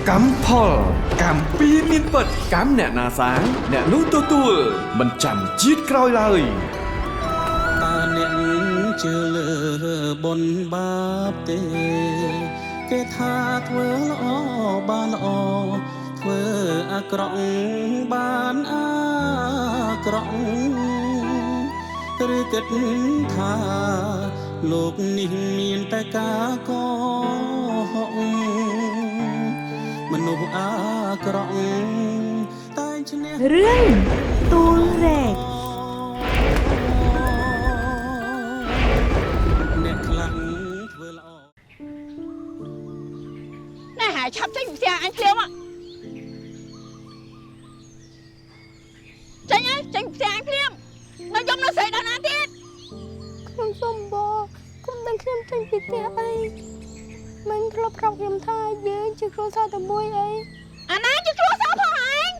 cắm phò cắm pi miên bật cắm nẹ nà sáng nẹ nú tua mình chẳng chiết coi lời ta nẹn chưa lờ bồn bát tê kê tha thưa lõ ban o thưa a krong ban a krong rư kết tha lục ninh miên ta cá có họngមនុស្សអាក្រក់តែឈ្នះរឿងទួលរែកអ្នកខ្លាំងធ្វើល្អណែហើយឆាប់ចេញពីផ្ទះអញភ្លាមចេញហើយចេញពីផ្ទះអញភ្លាមនៅយំនៅស្រីដល់ណាទៀតខ្ញុំសុំបងគុំដឹងខ្ញុំចេញពីផ្ទះអីមិនធ្លាប់ប្រាប់ខ្ញុំថាយើងជាគ្រួសារតែមួយអីអាណាជាគ្រួសារផងអញ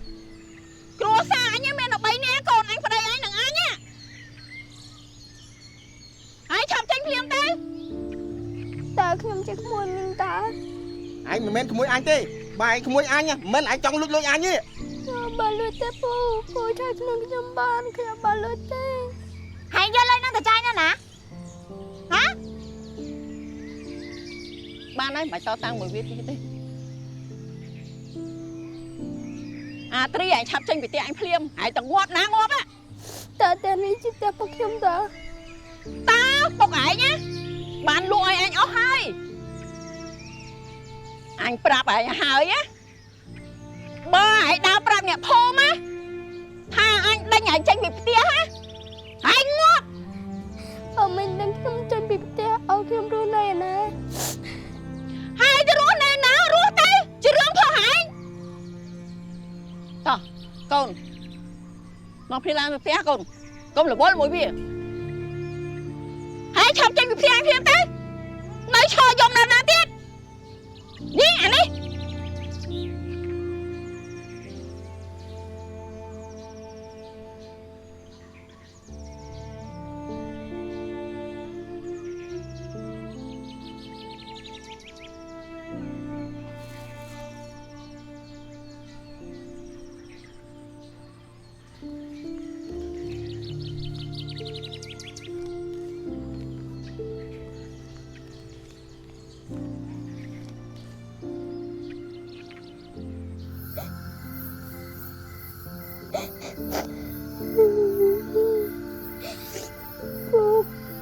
គ្រួសារអញមានតែ3នាក់កូនអញប្តីអញនិងអញហើយឆាប់ចេញភ្លាមទៅតើខ្ញុំជាក្មួយមីងតាអញមិនមែនក្មួយអញទេបើឯងក្មួយអញមិនអញចង់លួចអញទេបើលួចទេពូថាខ្ញុំបានខ្ញុំបើលួចទេហើយយកលុយនឹងទៅចាយណាណាហ៎បានហើយមិនតតាំងមួយវាទៀតទេអាត្រីឯងឆាប់ចេញពីផ្ទះអញភ្លាមហើយតងាប់ណាងាប់តើតែនេះជាផ្ទះពួកខ្ញុំតើពុកឯងណាបានលក់ឲ្យអញអស់ហើយអញប្រាប់ឯងហើយណាបើឯងដើរប្រាប់អ្នកភូមិណាថាអញដេញឯងចេញពីផ្ទះណាឯងងាប់អឺមិនដឹងខ្ញុំចេញពីផ្ទះឲ្យខ្ញុំរស់នៅណាហើយទៅរស់នៅណារស់ទៅជារឿងផងឯងតោះកូនមកព្រាឡើងទៅផ្ទះកូនកុំរវល់មួយវាហើយឆាប់ចេញពីផ្ទះអញភ្លាមទៅនៅឈរយំដល់ណាទៀតនេះអានេះ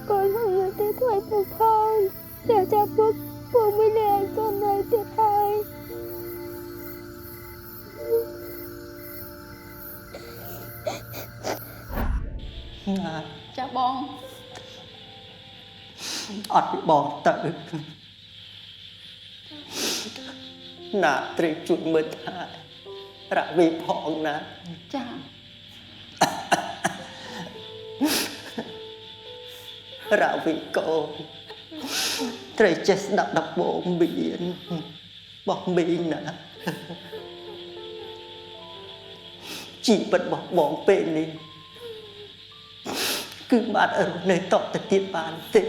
con không nhớ tới tuổi phục hơn để cho phúc mới để con này thiệt hại cha bon អត់ពីបងទៅណាត្រីជួយមើលថារវីផងណាចារវីកូនត្រីចេះស្ដាប់ដំបងមានបោះមីងណាជីវិតរបស់បងពេលនេះគឺបានរស់នៅតទៅទៀតបានទេ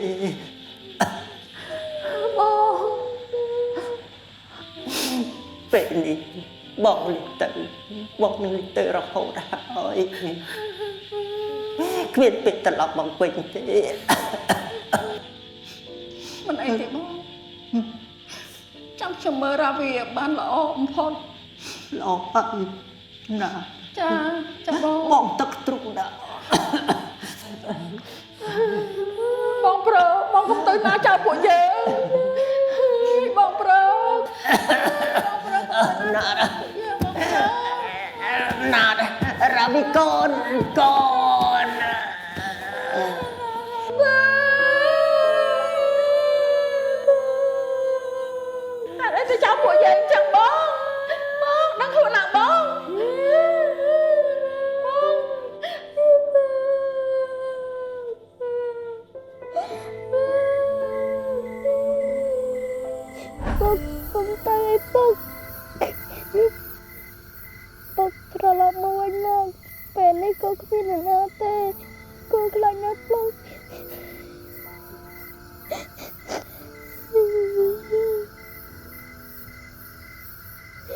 ពេលនេះបងលិទៅបងនឹងលិទៅរហូតហើយគ្មានពេលត្រឡប់មកវិញទេមិនអីទេបងចាំខ្ញុំមើលរាវីបានល្អបំផុតល្អហើយណាចាបងទឹកទ្រុងដាក់បងប្រើបងកុំទៅណាចោលពួកយើងបងប្រើណារ៉ាវីកូនកូនតែអីទៅចោលពួកយើងចឹងបងដឹងខ្លួនណាបងពុកទៅឲ្យពុកត្រឡប់មកវិញមកពេលនេះកូនគ្មានអ្នកណាទេកូនខ្លាចណាស់ពុក អ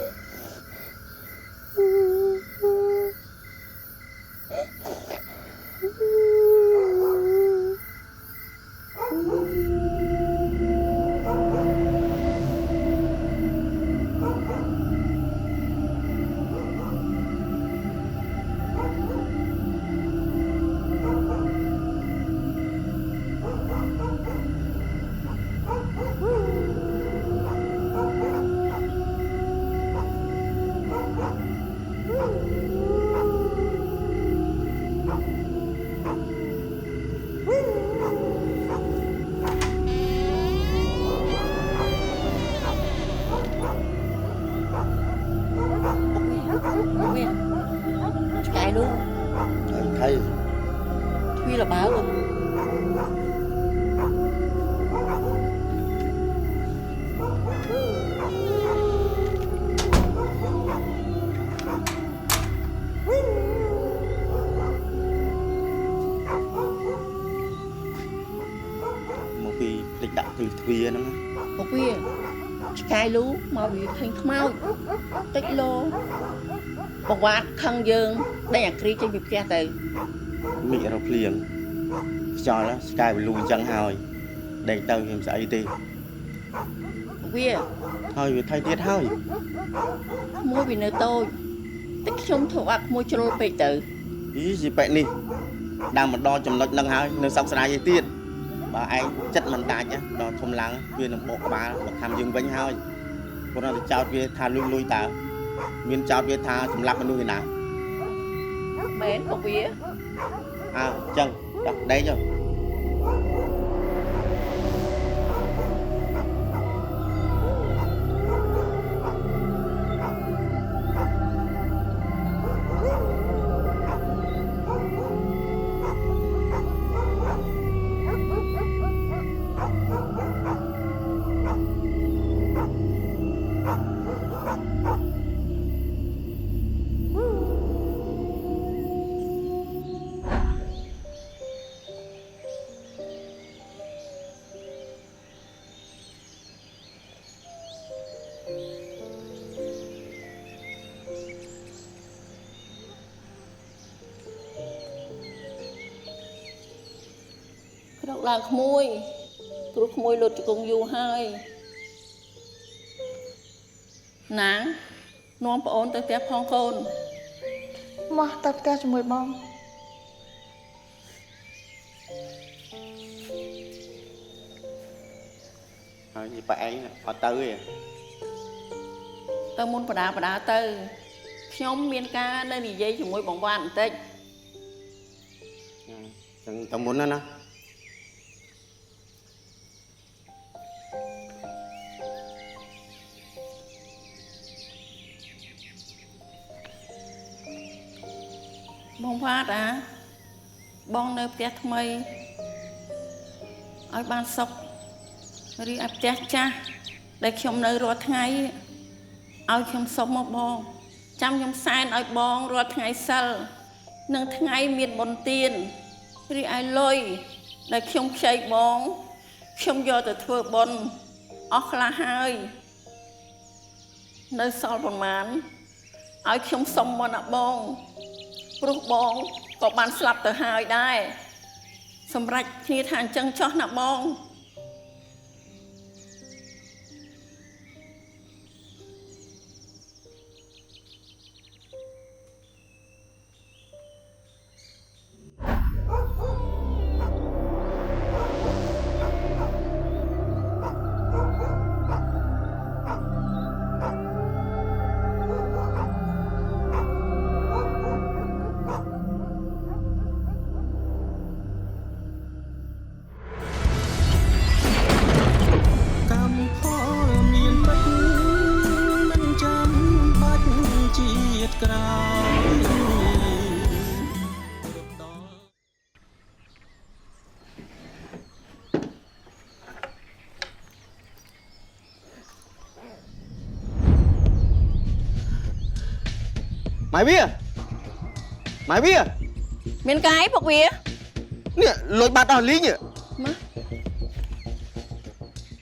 វាហ្នឹង ពួកវាឆ្កែលូមកវាឃើញខ្មោចតិចលោបវ៉ាត់ខឹងយើងដេញអាគ្រីចេញពីផ្ទះទៅ មីករកភ្លៀងខ្យល់ស្កាយវាលូអញ្ចឹងហើយដេកទៅខ្ញុំស្អីទេ ពួកវា ហើយវាថៃទៀតហើយ ក្មួយវានៅតូចតែខ្ញុំធ្វើអត់ក្មួយជ្រុលពេកទៅ អីជីប៉ែនេះដើមមកដល់ចំណុចហ្នឹងហើយនៅសោកស្ដាយឯទៀតបើឯងចិត្តមិនដាច់ដល់ធំឡើងវានឹងបោកក្បាលមកខំយើងវិញហើយគាត់ទៅចោតវាថាលុយតើមានចោតវាថាសម្លាប់មនុស្សឯណា មែនពួកវា អើអញ្ចឹងដល់ដេកចុះ ក្រោកឡើងក្មួយព្រោះក្មួយលុតជង្គង់យូរហើយណាងនាំប្អូនទៅផ្ទះផងកូន មកទៅផ្ទះជាមួយបង ហើយជីប៉ែឯងអត់ទៅទេ ទៅមុនបដាទៅខ្ញុំមានការនៅនិយាយជាមួយបងវ៉ាន់បន្តិច ចឹងទៅមុនណា បងវ៉ាត់បងនៅផ្ទះថ្មីឲ្យបានសុខរីឯផ្ទះចាស់ដែលខ្ញុំនៅរាល់ថ្ងៃឲ្យខ្ញុំសុំមកបងចាំខ្ញុំសែនឲ្យបងរាល់ថ្ងៃសិលនិងថ្ងៃមានបុណ្យទានរីឯលុយដែលខ្ញុំខ្ចីបងខ្ញុំយកទៅធ្វើបុណ្យអស់ខ្លះហើយនៅសល់ប្រមាណឲ្យខ្ញុំសុំមកណាបងព្រោះបងក៏បានស្លាប់ទៅហើយដែរសម្រាប់គ្នាថាអញ្ចឹងចោះណាបង កម្មផលមានបិទមិនចាំបាច់ជាតិក្រោយដល់ ម៉ែវា មានកាយពួកវា នេះលុយបាត់អស់លីង មក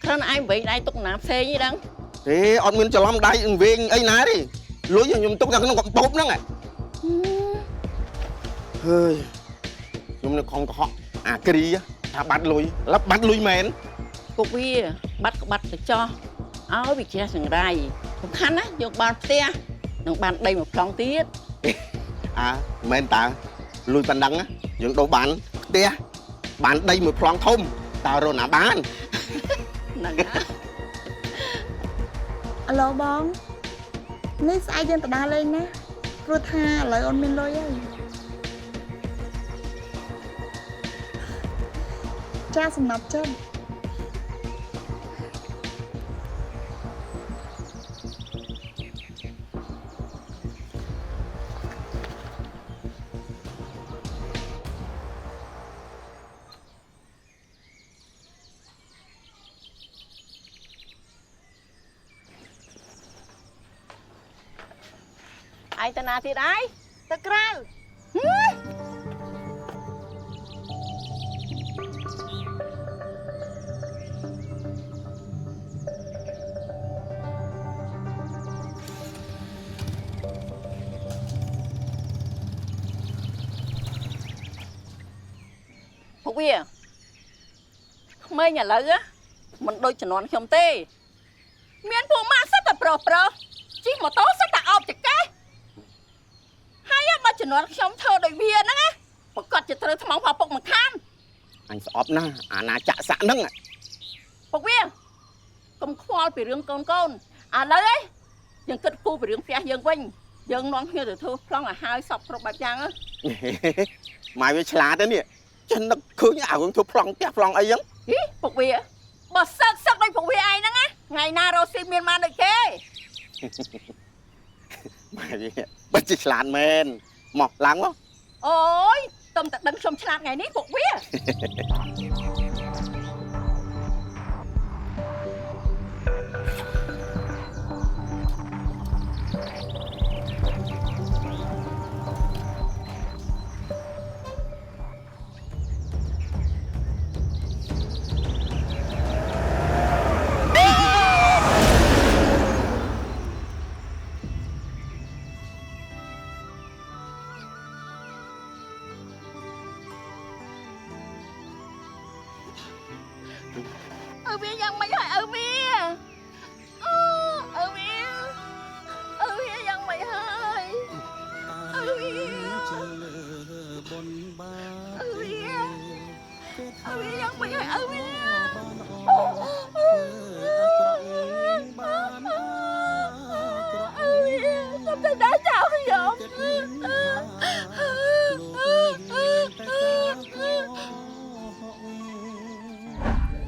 គ្រាន់ឯងវិញដៃទុកណាផ្សេងហ្នឹង ទេអត់មានច្រឡំដៃវិញអីណាទេលុយខ្ញុំទុកនៅក្នុងកំពូបហ្នឹងហើយខ្ញុំនៅខំកុហកអាគ្រីថាបាត់លុយឡប់បាត់លុយមែន ពួកវាបាត់ក្បាត់ទៅចោះឲ្យវាចេះសង្រៃសំខាន់ណាយកបានផ្ទះនឹងបានដីមួយប្លង់ទៀត មែនតើលុយប៉ុណ្ណឹងយើងដូរបានផ្ទះបានដីមួយប្លង់ធំតើរកណាបាន ហ្នឹង អាឡូបងនេះស្អែកយើងទៅដើរលេងណាព្រោះថាឥឡូវអូនមានលុយហើយចាសំណប់ចិត្ត ឯងទៅណាទៀតឯង ទៅក្រៅ អ វាក្មេងឥឡូវមិនដូចជំនាន់ខ្ញុំទេមានពួកម៉ាក់សិតតែប្រុសជិះម៉ូតូសិតតែអោបចកេះហើយបើជំនាន់ខ្ញុំធ្វើដូចវាហ្នឹងណាប្រកាសជាត្រូវថ្មងផោពុកមិនខាន អញស្អប់ណាស់អាណាចាក់សាក់ហ្នឹង ពុកវាកុំខ្វល់ពីរឿងកូនឥឡូវយើងគិតគូរពីរឿងផ្ទះយើងវិញយើងនាំគ្នាទៅធ្វើប្លង់ឲ្យហើយសពគ្រប់បែបយ៉ាង ម៉ែវាឆ្លាតទេនេះចិននឹកឃើញអារឿងធ្វើប្លង់ផ្ទះប្លង់អីហ្នឹង ពុកវាបើសឹកដូចពុកវាឯងហ្នឹងណាថ្ងៃណារស់ស៊ីមានបានដូចគេ ម៉ែវាបើជាឆ្លាតមែនមកឡើងមក អូយទុំតែដឹងខ្ញុំឆ្លាតថ្ងៃនេះពុកវា វាយ៉ាងម៉េចហើយឪវាយ៉ាងម៉េចហើយឪវាយ៉ាងម៉េចហើយឪវាខ្ញុំទៅដល់ចៅខ្ញុំ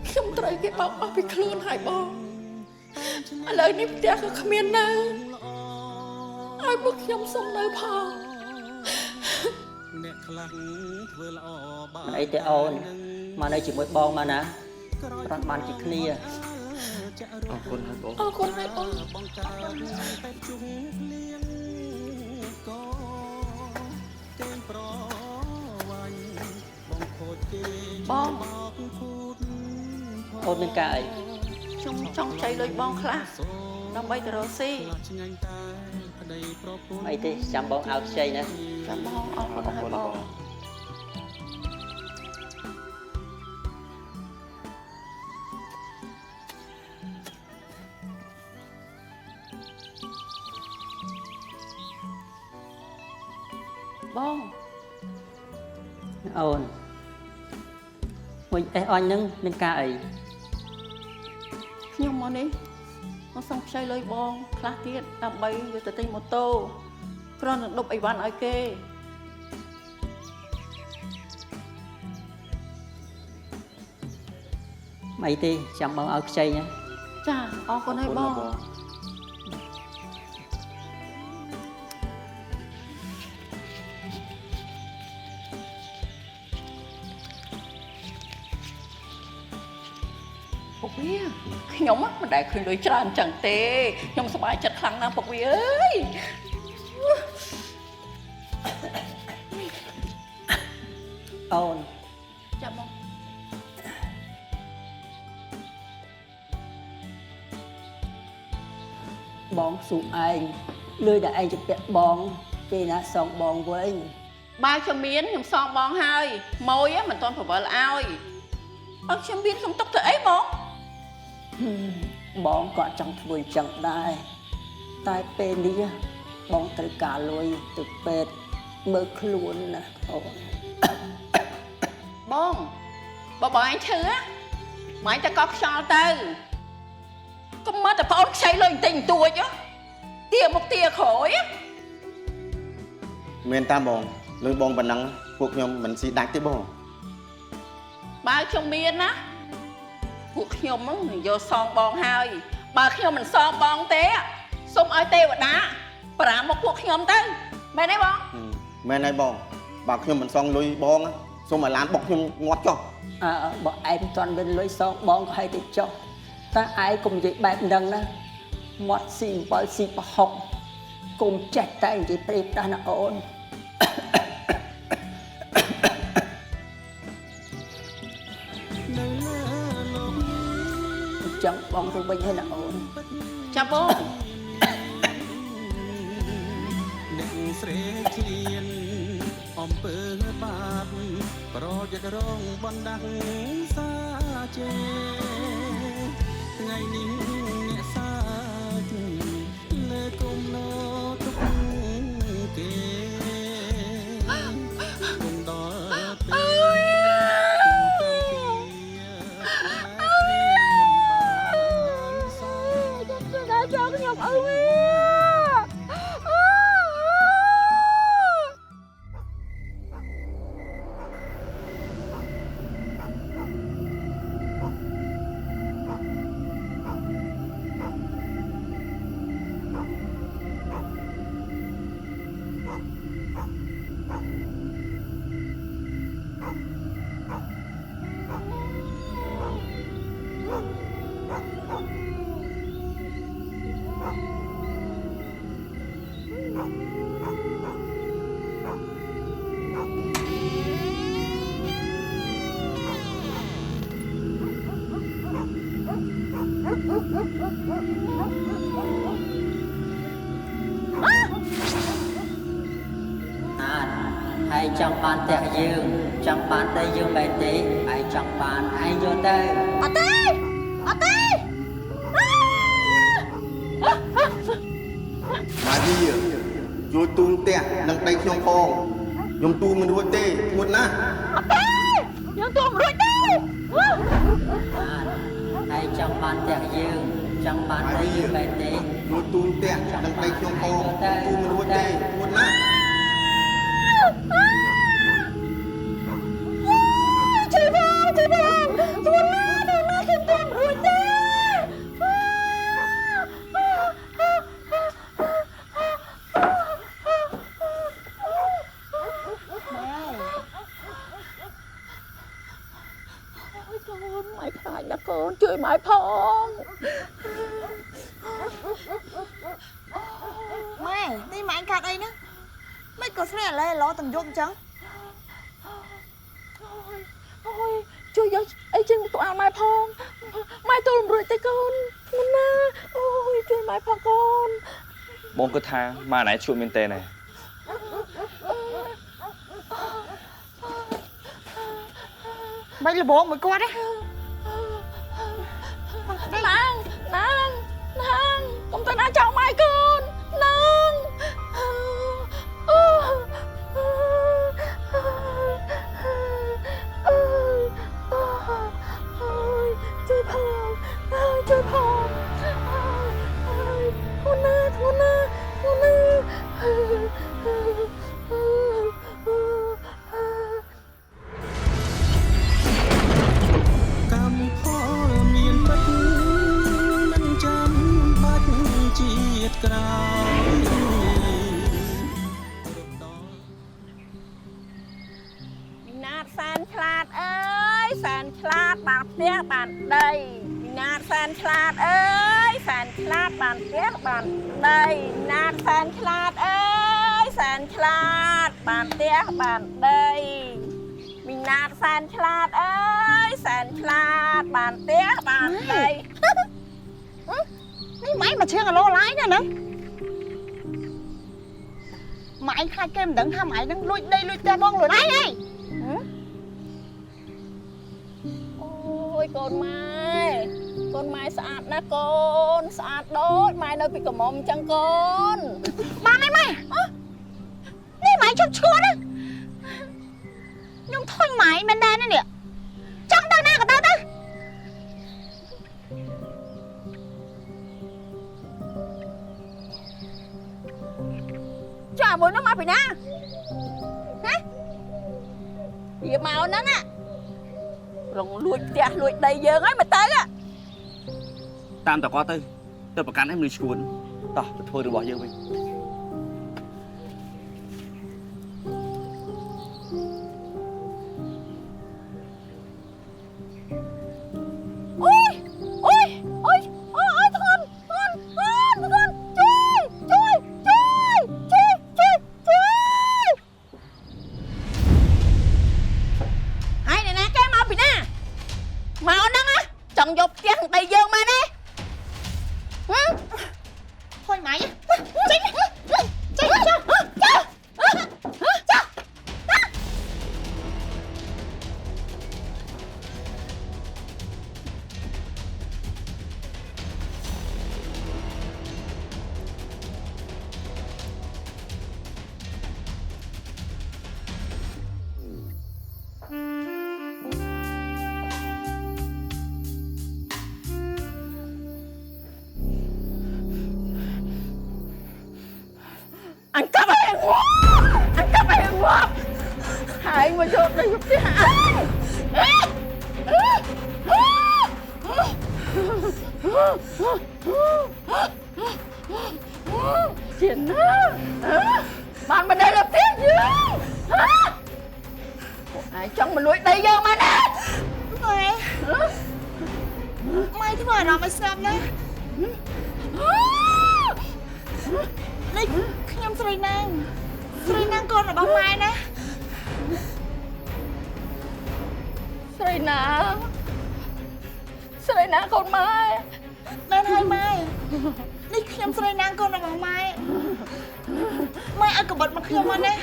ខ្ញុំត្រូវគេបោកអស់ពីខ្លួនហើយបងឥឡូវនេះផ្ទះក៏គ្មាននៅឲ្យពួកខ្ញុំសុំនៅផង អ្នកខ្លាំងធ្វើល្អបាន មិនអីទេអូនមកនៅជាមួយបងមកណាប្រត់បានជាគ្នា អរគុណហើយបង អរគុណហើយបង បងកើតតែជុំលៀងក៏ទេប្រវាញ់បងខូចគេ បង បោកគូត អូនមានការអី ខ្ញុំចង់ចៃលុយបងខ្លះដើម្បីទៅរកស៊ី ឆ្ងាញ់តែប្តីប្រពន្ធ អីទេចាំបងឲ្យខ្ចីណា ចាំបងអរគុណហើយបងបង អូនវិញអេះអញហ្នឹងមានការអី ខ្ញុំមកនេះមកសុំខ្ចីលុយបងខ្លះទៀតដើម្បីយកទៅទិញម៉ូតូគ្រាន់តែដប់អីវ៉ាន់ឲ្យគេ មិនអីទេចាំបងឲ្យខ្ចីណា ចាអរគុណហើយបង ពុកវាខ្ញុំមិនដែលឃើញលុយច្រើនចឹងទេខ្ញុំសប្បាយចិត្តខ្លាំងណាស់ពុកវាអើយ អូន ចាំបង បងស៊ូឯងលុយដែលឯងជពាក់បងពេលណាសងបងវិញ បើខ្ញុំមានខ្ញុំសងបងហើយម៉ួយមិនទាន់ប្រវល់ឲ្យបើខ្ញុំមានខ្ញុំទុកទៅអីបង បងក៏ចង់ធ្វើអញ្ចឹងដែរតែពេលនេះបងត្រូវការលុយទៅពេទ្យមើលខ្លួនណាអូន បងបើឯងឈឺម៉ែតែកោះខ្យល់ទៅកុំមកតែប្អូនខ្ចីលុយបន្តិចបន្តួចទាមកទាក្រោយ មានតាមបងលុយបងប៉ុណ្ណឹងពួកខ្ញុំមិនស៊ីដាច់ទេបង បើខ្ញុំមានណាពួកខ្ញុំហ្នឹងយកសងបងហើយបើខ្ញុំមិនសងបងទេសូមឲ្យទេវតាប្រាមកពួកខ្ញុំទៅមែនទេបង មែនហើយបងបើខ្ញុំមិនសងលុយបងសូមឲ្យឡានបុកខ្ញុំងាត់ចុះ បើឯងមិនទាន់មានលុយសងបងក៏ឲ្យទៅចុះតែឯងកុំនិយាយបែបហ្នឹងណាមាត់ស៊ីអំបិលស៊ីប្រហុកកុំចេះតែនិយាយព្រេបដាស់ណាអូន នៅលើលោកនេះ ចង់បងទៅវិញហើយណាអូន ចាំបង អ្នកស្រេកឃ្លានអ អំពើបាបប្រយ័ត្នរងបណ្ដាំងសាជេថ្ងៃនេះអ្នកសាទលើគុំណោទុកគេគុំដល់ពេលcho cái nhọc ưng á. Ai chẳng bàn tẹt dương, chẳng bàn tay dương bè tí, ai chẳng bàn ai vô tay. Ở đây! Ở đây! Mà gì vậy? Rồi tung tẹt nâng tay trong phòng. Nhung tu mình ruột tê, một na. Ở đây! Nhưng tôi không rủi đây! Ai chẳng bàn tẹt dương, chẳng bàn tay dương bè tí. Rồi tung tẹt nâng tay trong phòng. Tu mình ruột tê, một na. Chị Vàng! Thôn na khiêm tốn rủi đây! Mày phải là con chơi mãi phong. Mày, đi mà anh cạt đây nữa. Mày có xe lại lo tầng dụng chẳng? Ôi, chơi gió ấy trên tụi ăn mãi phong. Mày tôi làm rưỡi tay con. Con na. Ôi, chơi mãi phong con. បងគិតថាម៉ាណែជួបមែនទេណែ Mày là bố mới qua đấy. Nàng, con tên ai chào mãi con. Nàng. Chơi phong. Chơi phong. Thôn na. Cầm phó miền Bắc mình chăm bắt chiết cào. Nát san chlat ơi, san chlat bàn tiếc bàn đây. Nát san chlat ơi, san chlat bàn tiếc bàn đây. Nát san chlat ơi, san chlat bàn tiếc bàn đây. Mình nát san chlat ơi, san chlat bàn tiếc bàn đây. Này mày mà chưa là lo lái nè nè. Mày khai kem đừng ha mày đang lùi đây lùi ta bong lùi lái đây. Ôi con Mai sạch na con, sạch đốt, Mai nơi bị cầm mồm chẳng con. Ba này mày. Này mày chụp chua đó. Nhưng thôi mày bên đây nè. Trong tao na của tao đó. Chả muốn nó mà phải na. Hả? Gì màu nắng á. Rồi lùi tẹt lùi đầy giờ ấy mà tới á. តាមតគាត់ទៅប្រកាន់ឲ្យមនុស្សឈួនតោះទៅធ្វើរបស់យើងវិញ Ai này nè cái mau bị na. Màu nắng á, chồng dục chăng đầy giờ mà nè. Thôi mày. anh cắp em anh cắp em quá hại mà vô đây giúp cái hại chuyện đó bạn mà đây là tiếng gì ai trong mà lùi đây vô mà nè mày mày thế mà nó mày xem đấy đâyខ្ញុំស្រីណាងកូនរបស់ម៉ែណា ស្រីណាកូនម៉ែ មែនហើយម៉ែនេះខ្ញុំស្រីណាងកូនរបស់ម៉ែម៉ែឲ្យកបិតមកខ្ញុំមកណា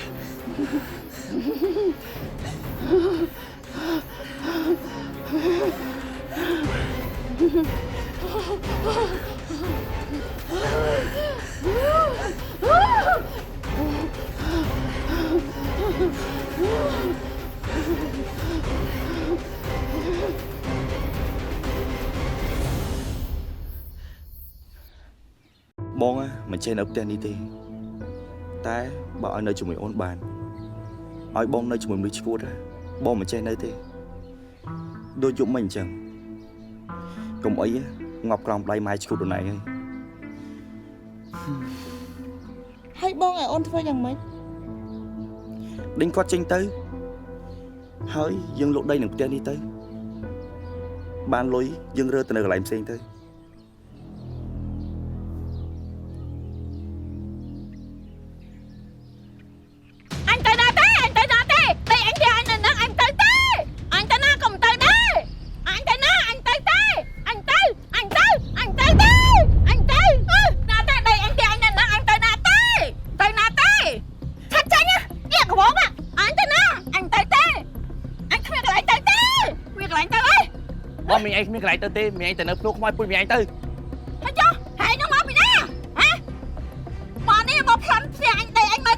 បងមិនចេះនៅផ្ទះនេះទេតែបើឲ្យនៅជាមួយអូនបានឲ្យបងនៅជាមួយមនុស្សឈួតបងមិនចេះនៅទេដូចយប់មិញអញ្ចឹងកុំអីងាប់ក្រោមដៃម៉ែឈួតខ្លួនឯងហើយបងឲ្យអូនធ្វើយ៉ាងម៉េច ដេញគាត់ចេញទៅហើយយើងលក់ដីនឹងផ្ទះនេះទៅបានលុយយើងរើទៅនៅកន្លែងផ្សេងទៅ anh tới đó thế đây anh đi anh nè anh tới thế anh tới nó cùng tới đây anh tới nó anh tới thế anh tới thế anh tới nào thế đây anh đi anh nè anh tới nào thế thật chứ nhá điên của bố mà anh tới nó anh tới thế anh không biết lại tới thế việc lại tới ơi បងមីងអីគ្មានកន្លែងទៅទេមីងឯងទៅនៅភ្នោះខ្មោចពុយមីងឯងទៅ thôi cho hãy nó máu bị nè hả mà đi một lần xe anh đây anh mới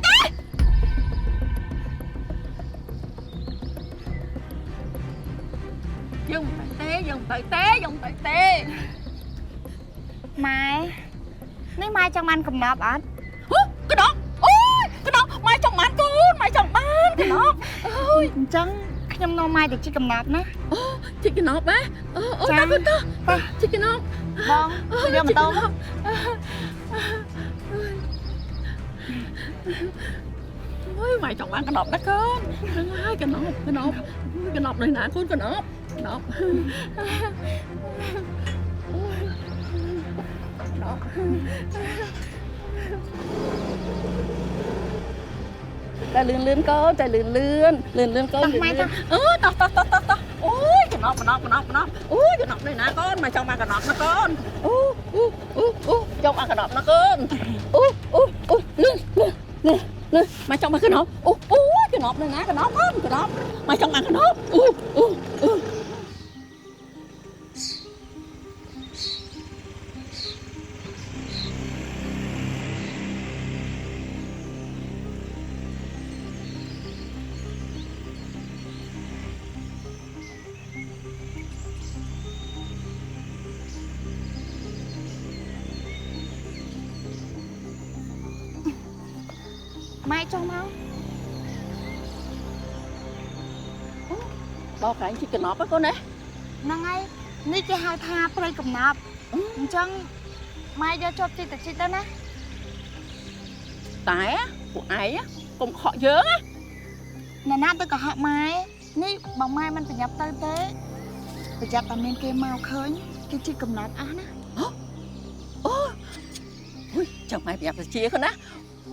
tới dùng tới tế ម៉ែនេះម៉ែចង់បានកំណប់អត់ cái đó ôi cái đó mai chồng bán con mai chồng bán cái đó ôi អញ្ចឹងខ្ញុំនាំម៉ែទៅជីកកំណប់ណា chị cái nộp á ôi tao con tao chị cái nộp បងទៅយកម៉ូតូ ôi mày chồng bán cái nộp đó con ôi cái nộp này nè con cái nộp ta lươn con ta lươn con tao ôi cái nộp ôi cái nộp này nè con mày chồng ăn cái nộp nó con chồng ăn cái nộp nó con lươn mày chồng ăn cái nộp cái nộp này nè cái nộp con cái nộp mày chồng ăn cái nộpម៉ែចុះមក bao cái chị cái nộp á con đấy ហ្នឹងហើយនេះគេហៅថាព្រៃកំណប់អញ្ចឹងម៉ែយកជាប់ជីកទៅជីកទៅណា tại á của ai á cũng họ dớn á ណែណាទៅកុហកម៉ែនេះបងម៉ែមិនប្រញាប់ទៅទេប្រយ័ត្នតែមានគេមកឃើញគេជីកកំណត់អស់ណា ui chồng mày đẹp là chia con á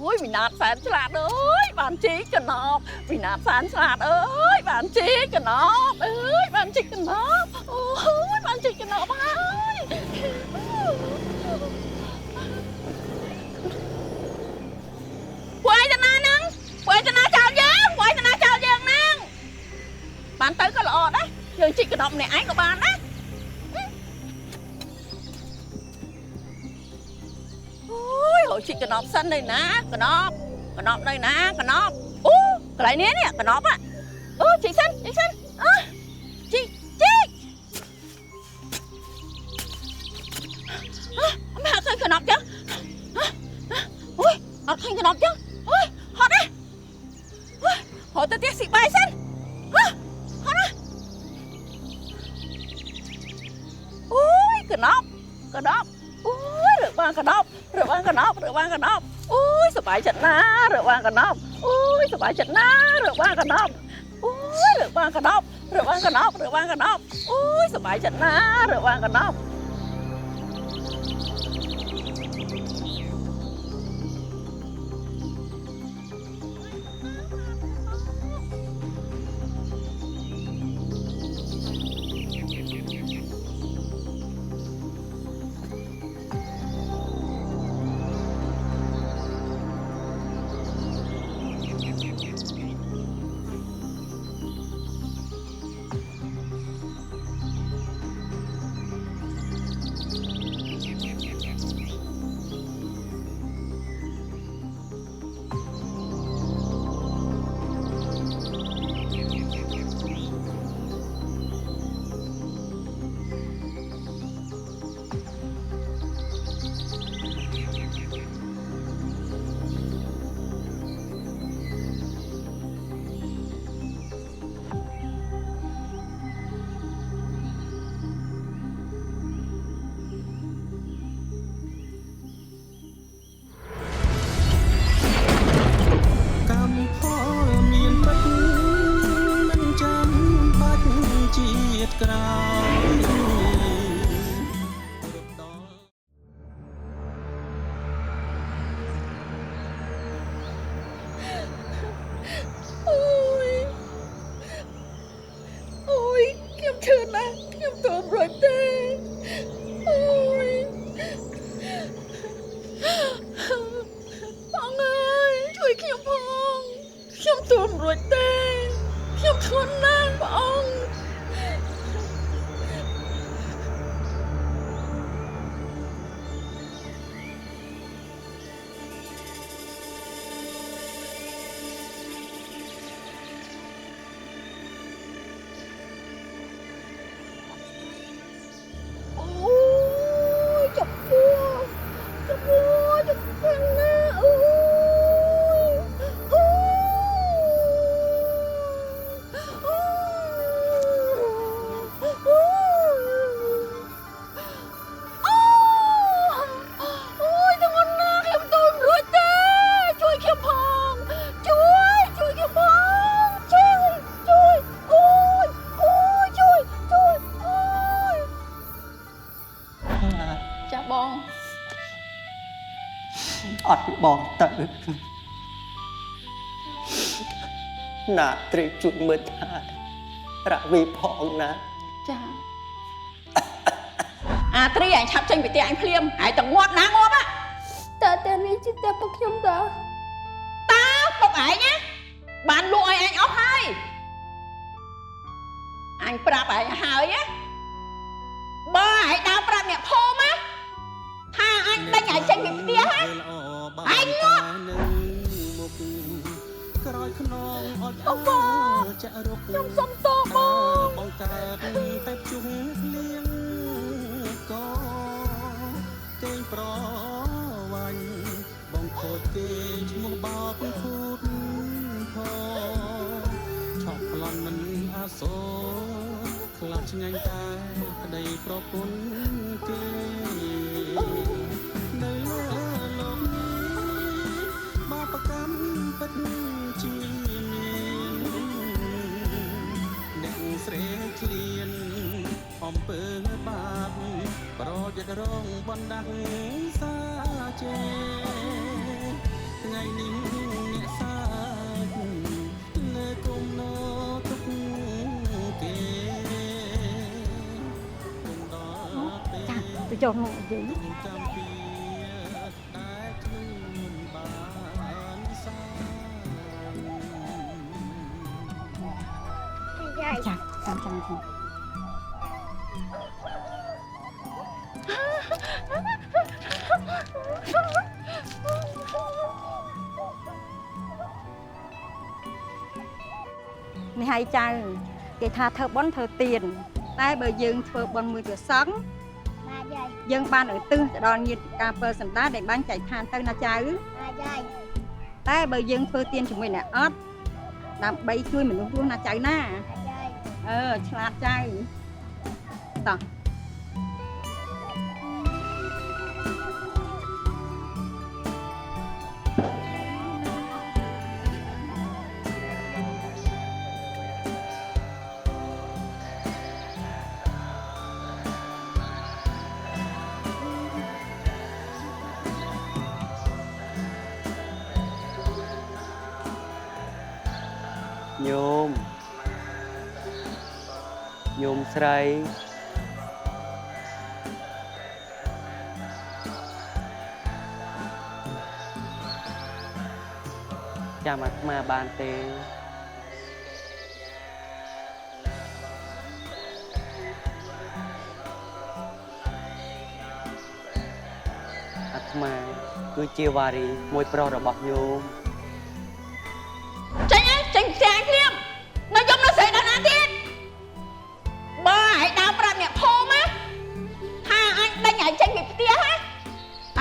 ôi mình nạt phán salad ơi bạn chí cho nó mình nạt phán salad ơi bạn chí cho nó ơi bạn chí cho nó ôi bạn chí cho nó ơi quay cho nó nâng quay cho nó chào dương nâng bạn tới có lọ đấy giờ chị cái động này ai của bạn đấy ôi chị cái nọc xanh đây nè cái nọc đây nè cái nọc cái lại nén nè cái nọc á chị xanh chị mẹ thấy cái nọc chứ ui thấy cái nọc chứ อบเรือว่างกันนอบโอ้ยสบายจัดนะเรือว่างกันนอบโอ้ยสบายจัดนะเรือว่างกันนอบโอ้ยเรือว่างกันนอบเรือว่างกันนอบเรือว่างกันนอบโอ้ยสบายจัดนะเรือว่างกันนอบកម្មផលមានពិតមិនចាំបាច់ជាតិក្រោយរត់ដល់ អូយខ្ញុំឈឺណាស់ខ្ញុំទន់រួចទេអូយបងអើយជួយខ្ញុំផងខ្ញុំទន់រួចទេខ្ញុំធ្ងន់ណាស់បង ôi chọc cua chọc cua na ôi ôi thằng con na khiêm tôm rồi tê chui khiêm phong chui khiêm phong chui ôi chui ôi ចាបង អត់បងទៅណាត្រេកជួយមើលថារ៉ាវីផងណា ចាអាត្រីអញឆាប់ចេញពីផ្ទះអញភ្លាមហើយតងាប់ណាងាប់á តែតែនេះជាតែពុកខ្ញុំតា តាពុកឯងណាបានលក់ឲ្យអញអស់ហើយអញប្រាប់ឯងហើយណាបើឯងដើរប្រាប់អ្នកភូមិណាថាអញដេញឲ្យចេញពីផ្ទះណា ឯងងាប់មុខក្រោយខ្នងអត់អើចាក់រុក ខ្ញុំសុំទោសបង បងកើតតែជុំលៀងក៏គេងប្រវាញ់បងខូចគេឈ្មោះបោកគូតផឆប់ប្លន់មិនអាសូរខ្លាចឆ្ងាញ់តែក្តីប្រពន្ធគេនៅលើលោកនេះបាបកម្មពិតជាមានអ្នកស្រែឃ្លានអំពើបាបប្រយ័ត្នរងបណ្ដាស់សាចេថ្ងៃនេះអ្នកសាចលើគុំណោទុកគេគុំដល់ពេល ទៅចូលក្នុងនិយាយ ចាំពីតែខ្លួនបានសា យាយចាចាំខ្ញុំ នេះហើយចៅគេថាធ្វើបុណ្យធ្វើទានតែបើយើងធ្វើបុណ្យមួយព្រះសង្ឃ បាទយាយ យើងបានឧទ្ទិសទៅដល់ញាតិការពើសន្តានដែលបានចែកឋានទៅណាចៅ បាទយាយ តែបើយើងធ្វើទានជាមួយអ្នកអត់ដើម្បីជួយមនុស្សរស់ណាចៅណា យាយ ឆ្លាតចៅតោះ យ ញោមស្រីចាំអាត្មាបានទេអាត្មាគឺជាវ៉ារីមួយប្រុសរបស់ញោម ចេញឯងចេញផ្ទះភ្លាមនៅយំនៅស្រីដល់ណាទៀតបើឲ្យដើរប្រាប់អ្នកភូមិថាអញដេញឲ្យចេញពីផ្ទះហ៎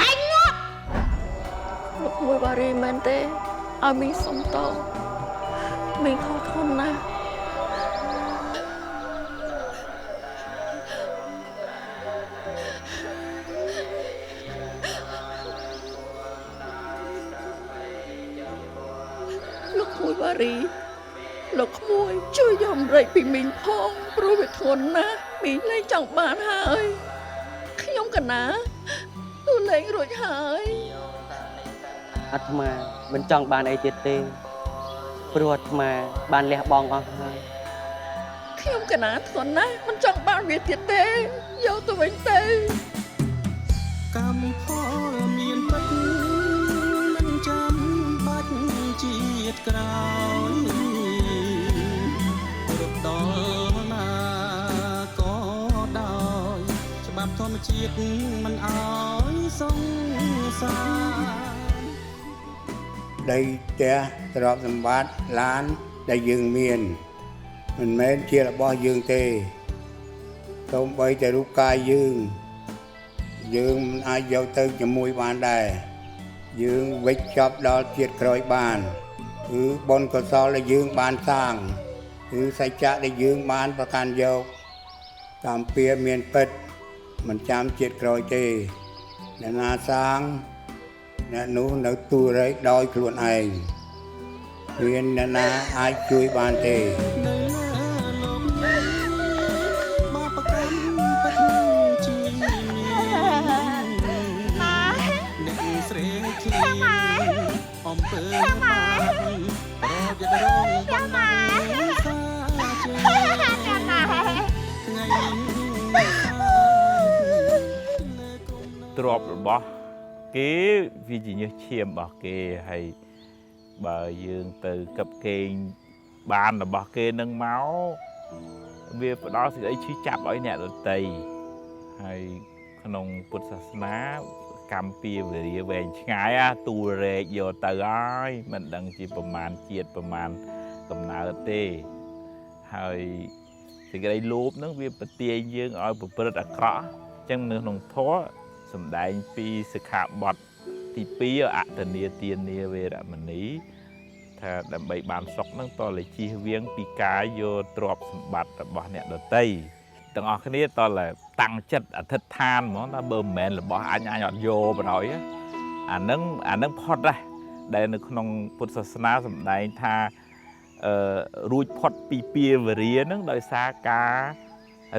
ឯងងាប់លោកមួយបារីមែនទេឲ្យមីងសុំតមីងខកធំណាស់លោកមួយបារីលោកក្មួយជួយយំរែកពីមីងផងព្រោះវាធ្ងន់ណាស់មីងលែងចង់បានហើយខ្ញុំកណាទូលែងរួចហើយ អាត្មាមិនចង់បានអីទៀតទេព្រោះអាត្មាបានលះបង់អស់ហើយ ខ្ញុំកណាធ្ងន់ណាស់មិនចង់បានវាទៀតទេយកទៅវិញទៅ កម្មផលមានពិតមិនចាំបាច់ជាតិក្រោយរត់ដល់ណាក៏ដោយច្បាប់ធម្មជាតិមិនអោយសង្សារ ដីផ្ទះទ្រព្យសម្បត្តិឡានដែលយើងមានមិនមែនជារបស់យើងទេសូម្បីតែរូបកាយយើងមិនអាចយកទៅជាមួយបានដែរយើងវិច្ចចប់ដល់ជាតិក្រោយបានគឺបុណ្យកុសលដែលយើងបានសាងគឺសច្ចៈដែលយើងបានប្រកាន់យកតាមពាក្យមានពិតមិនចាំជាតិក្រោយទេអ្នកណាសាង អ្នកនោះនៅទូរែកដោយខ្លួនឯងមានអ្នកណាអាចជួយបានទេ ទ្រព្យរបស់គេវាជាញើសឈាមរបស់គេហើយបើយើងទៅកັບកេងបានរបស់គេនឹងមកវាផ្ដល់សេចក្តីឈឺចាប់ឲ្យអ្នកដទៃហើយក្នុងពុទ្ធសាសនាកម្មពៀវរាវែងឆ្ងាយទូលរែកយកទៅហើយមិនដឹងជាប្រមាណជាតិប្រមាណកំណើតទេហើយសេចក្តីលោភនឹងវាប្រទាញយើងឲ្យប្រព្រឹត្តអាក្រក់អញ្ចឹងនៅក្នុងធម៌សម្ដែងពីសិក្ខាបទទី2អតនីទានាវេរមណីថាដើម្បីបានសុខនឹងតលជៀសវាងពីការយកទ្រព្យសម្បត្តិរបស់អ្នកដទៃទាំងអស់គ្នាតលតាំងចិត្តអធិដ្ឋានហ្មងថាបើមិនមែនរបស់អញអត់យកបណ្ដោយអានឹងផុតដែរដែលនៅក្នុងពុទ្ធសាសនាសម្ដែងថារួចផុតពីពាវរានឹងដោយសារការ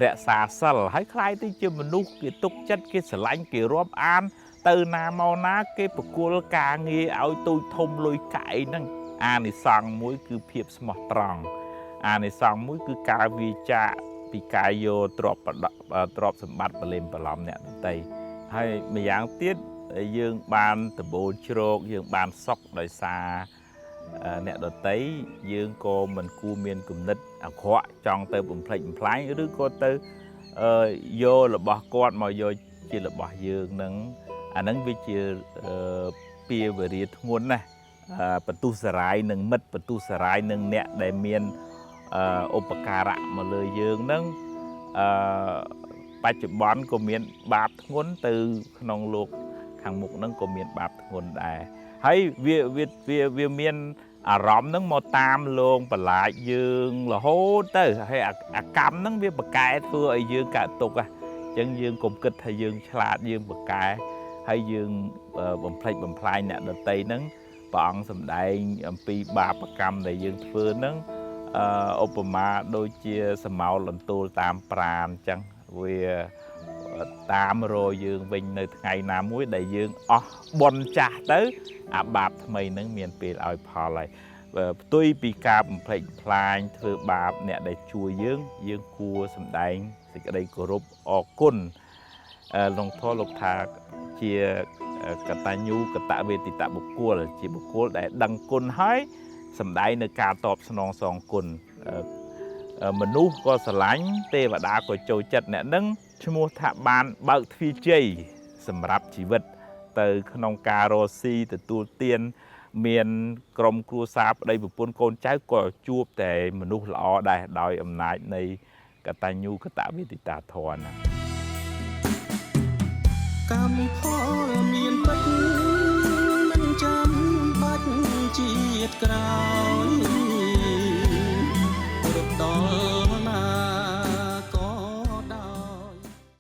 រក្សាសិលហើយខ្លាយទៅជាមនុស្សគេទុកចិត្តគេស្រឡាញ់គេរាប់អានទៅណាមកណាគេប្រគល់ការងារឲ្យទូចធំលុយកាក់ហ្នឹងអានិសង្ឃមួយគឺភាពស្មោះត្រង់អានិសង្ឃមួយគឺការវាចាពីការយកទ្រព្យសម្បត្តិបលេមបឡំអ្នកដទៃហើយម្យ៉ាងទៀតយើងបានដំបូលជ្រោកយើងបានសុខដោយសារអ្នកដទៃយើងក៏មិនគួរមានគំនិតអាក្រក់ចង់ទៅបំផ្លិចបំផ្លាញឬក៏ទៅយករបស់គាត់មកយកជារបស់យើងនឹងអានឹងវាជាពាវរាធ្ងន់ណាស់បន្ទុះសារាយនឹងមិត្តបន្ទុះសារាយនឹងអ្នកដែលមានឧបការៈមកលើយើងនឹងបច្ចុប្បន្នក៏មានបាបធ្ងន់ទៅក្នុងលោកខាងមុខនឹងក៏មានបាបធ្ងន់ដែរហើយវាមានអារម្មណ៍ហ្នឹងមកតាមលងបន្លាចយើងរហូតទៅហើយអាកម្មហ្នឹងវាប្រកែធ្វើឲ្យយើងកើតទុក្ខអញ្ចឹងយើងកុំគិតថាយើងឆ្លាតយើងប្រកែហើយយើងបំផ្លិចបំផ្លាញអ្នកដទៃហ្នឹងព្រះអង្គសម្ដែងអំពីបាបកម្មដែលយើងធ្វើហ្នឹងឧបមាដូចជាសមោលលន្ទូលតាមប្រាណអញ្ចឹងវាតាមរយយើងវិញនៅថ្ងៃណាមួយដែលយើងអស់បុណ្យចាស់ទៅអាបាបថ្មីហ្នឹងមានពេលឲ្យផលហើយ ផ្ទុយពីការបំផ្លិចផ្លាញធ្វើបាបអ្នកដែលជួយយើងគួរសម្ដែងសេចក្តីគោរពអរគុណលោកធម៌លោកថាជាកតញ្ញូកតវេទិតបុគ្គលជាបុគ្គលដែលដឹងគុណហើយសម្ដែងនៅការតបស្នងសងគុណមនុស្សក៏ស្រឡាញ់ទេវតាក៏ចូលចិត្តអ្នកនឹងឈ្មោះថាបានបើកទ្វារជ័យសម្រាប់ជីវិតទៅក្នុងការរស់ស៊ីទទួលទានមានក្រុមគ្រួសារប្តីប្រពន្ធកូនចៅក៏ជួបតែមនុស្សល្អដែរដោយអំណាចនៃកតញ្ញូកតវេទិតាធម៌ណា កម្មផលមានពិតមិនចាំបាច់ជាតិក្រោយ